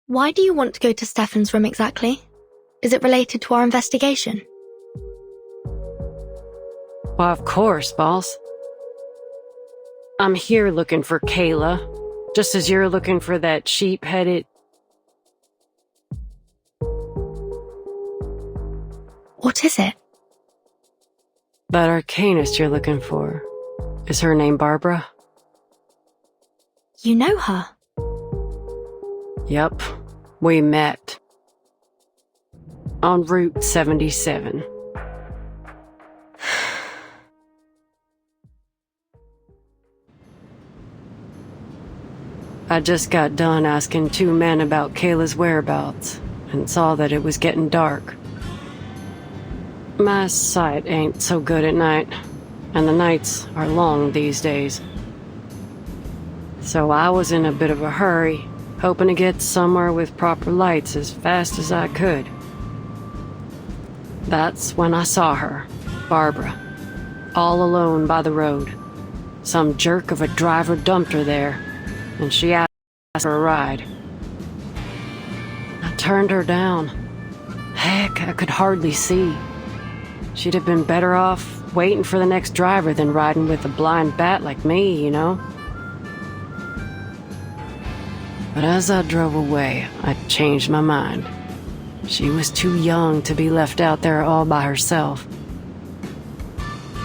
Why do you want to go to Stefan's room exactly? Is it related to our investigation? Why, of course, boss. I'm here looking for Kayla, just as you're looking for that sheep-headed... What is it? That arcanist you're looking for. Is her name Barbara? You know her? Yep, we met. On Route 77. I just got done asking two men about Kayla's whereabouts, and saw that it was getting dark. My sight ain't so good at night, and the nights are long these days. So I was in a bit of a hurry, hoping to get somewhere with proper lights as fast as I could. That's when I saw her, Barbara, all alone by the road. Some jerk of a driver dumped her there, and she asked for a ride. I turned her down. Heck, I could hardly see. She'd have been better off waiting for the next driver than riding with a blind bat like me, you know? But as I drove away, I changed my mind. She was too young to be left out there all by herself.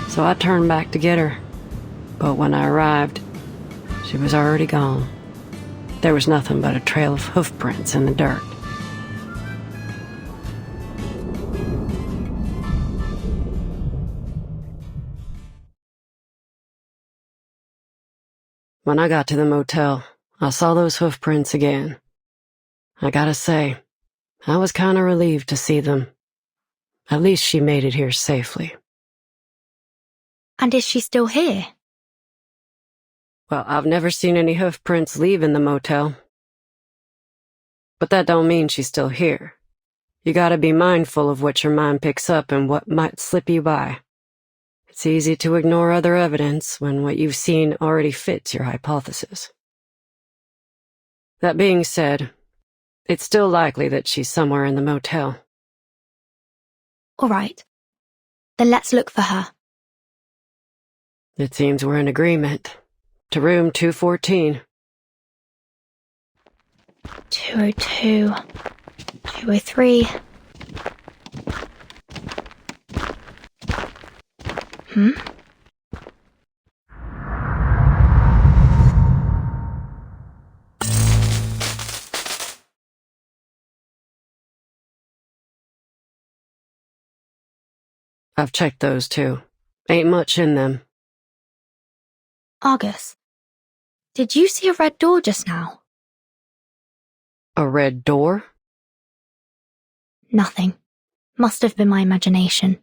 So I turned back to get her. But when I arrived, she was already gone. There was nothing but a trail of hoof prints in the dirt. When I got to the motel, I saw those hoof prints again. I gotta say, I was kinda relieved to see them. At least she made it here safely. And is she still here? Well, I've never seen any hoof prints leaving the motel. But that don't mean she's still here. You gotta be mindful of what your mind picks up and what might slip you by. It's easy to ignore other evidence when what you've seen already fits your hypothesis. That being said, it's still likely that she's somewhere in the motel. All right. Then let's look for her. It seems we're in agreement. To room 214. 202. 203. I've checked those too. Ain't much in them. Argus, did you see a red door just now? A red door? Nothing. Must have been my imagination.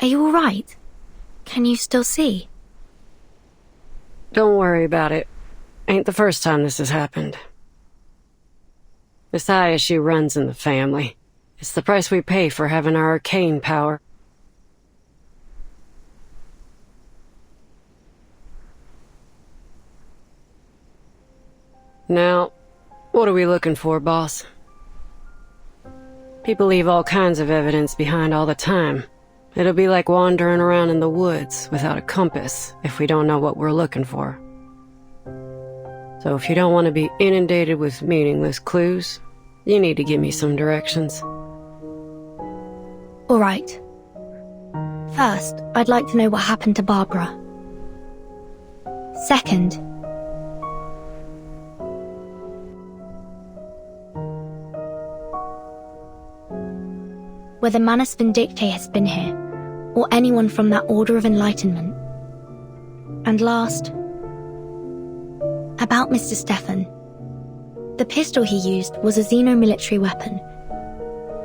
Are you all right? Can you still see? Don't worry about it. Ain't the first time this has happened. This eye issue runs in the family. It's the price we pay for having our arcane power. Now, what are we looking for, boss? People leave all kinds of evidence behind all the time. It'll be like wandering around in the woods without a compass if we don't know what we're looking for. So if you don't want to be inundated with meaningless clues, you need to give me some directions. All right. First, I'd like to know what happened to Barbara. Second, whether Manus Vindictae has been here, or anyone from that Order of Enlightenment. And last, about Mr. Stefan. The pistol he used was a xeno-military weapon,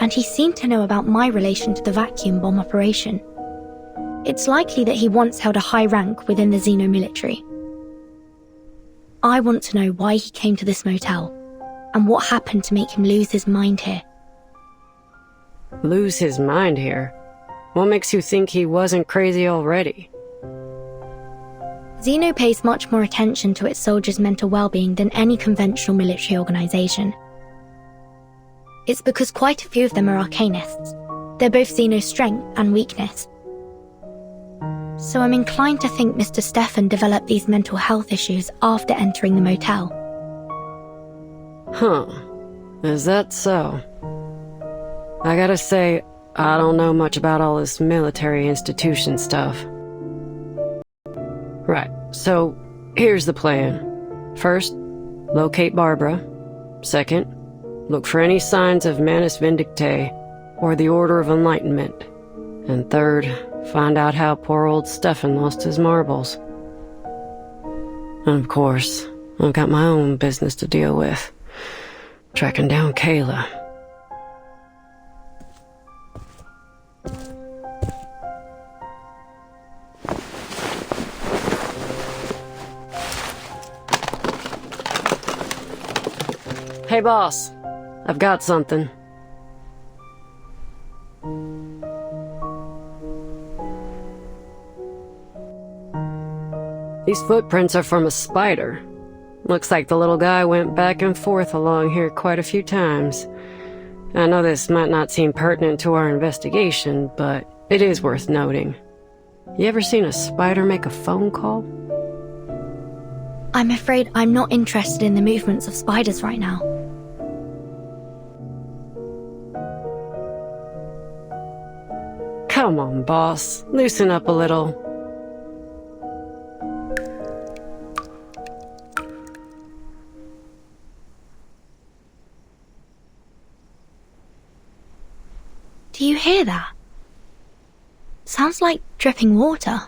and he seemed to know about my relation to the vacuum bomb operation. It's likely that he once held a high rank within the Xeno military. I want to know why he came to this motel, and what happened to make him lose his mind here. Lose his mind here? What makes you think he wasn't crazy already? Xeno pays much more attention to its soldiers' mental well-being than any conventional military organization. It's because quite a few of them are arcanists. They're both Xeno's strength and weakness. So I'm inclined to think Mr. Stefan developed these mental health issues after entering the motel. Huh. Is that so? I gotta say, I don't know much about all this military institution stuff. Right, so here's the plan. First, locate Barbara. Second, look for any signs of Manus Vindictae or the Order of Enlightenment. And third, find out how poor old Stefan lost his marbles. And of course, I've got my own business to deal with. Tracking down Kayla. Hey boss, I've got something. These footprints are from a spider. Looks like the little guy went back and forth along here quite a few times. I know this might not seem pertinent to our investigation, but it is worth noting. You ever seen a spider make a phone call? I'm afraid I'm not interested in the movements of spiders right now. Come on, boss. Loosen up a little. Do you hear that? Sounds like dripping water.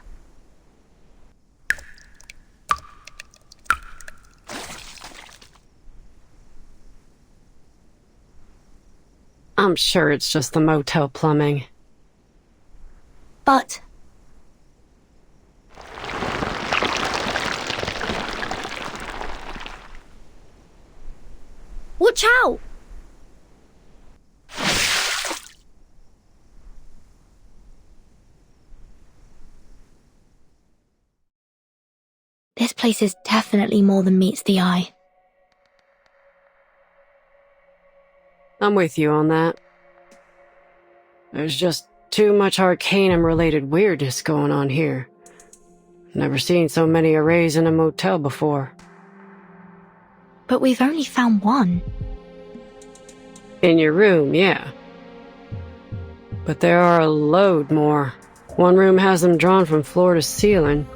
I'm sure it's just the motel plumbing. But... watch out! This place is definitely more than meets the eye. I'm with you on that. There's just too much Arcanum-related weirdness going on here. Never seen so many arrays in a motel before. But we've only found one. In your room, yeah. But there are a load more. One room has them drawn from floor to ceiling.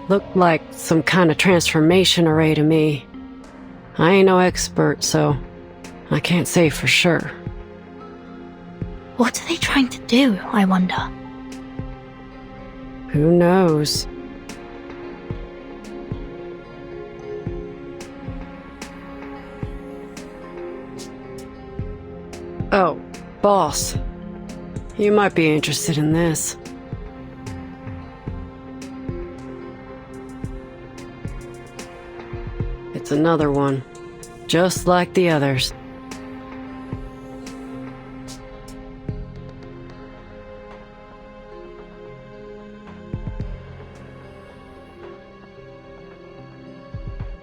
Looked like some kind of transformation array to me. I ain't no expert, so I can't say for sure. What are they trying to do, I wonder? Who knows? Oh, boss. You might be interested in this. It's another one, just like the others.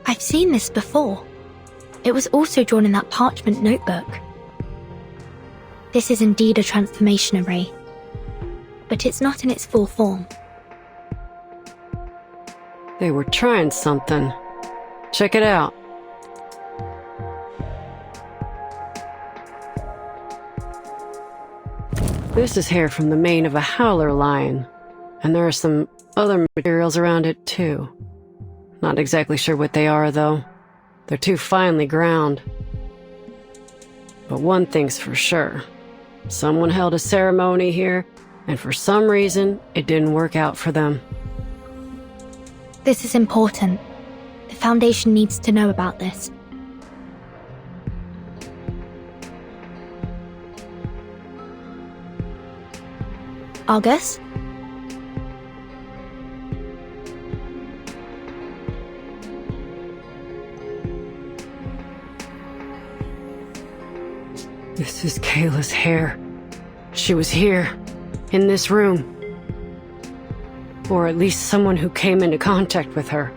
I've seen this before. It was also drawn in that parchment notebook. This is indeed a transformation array, but it's not in its full form. They were trying something. Check it out. This is hair from the mane of a howler lion, and there are some other materials around it too. Not exactly sure what they are, though. They're too finely ground. But one thing's for sure. Someone held a ceremony here, and for some reason, it didn't work out for them. This is important. The Foundation needs to know about this. Argus? This is Kayla's hair. She was here, in this room. Or at least someone who came into contact with her.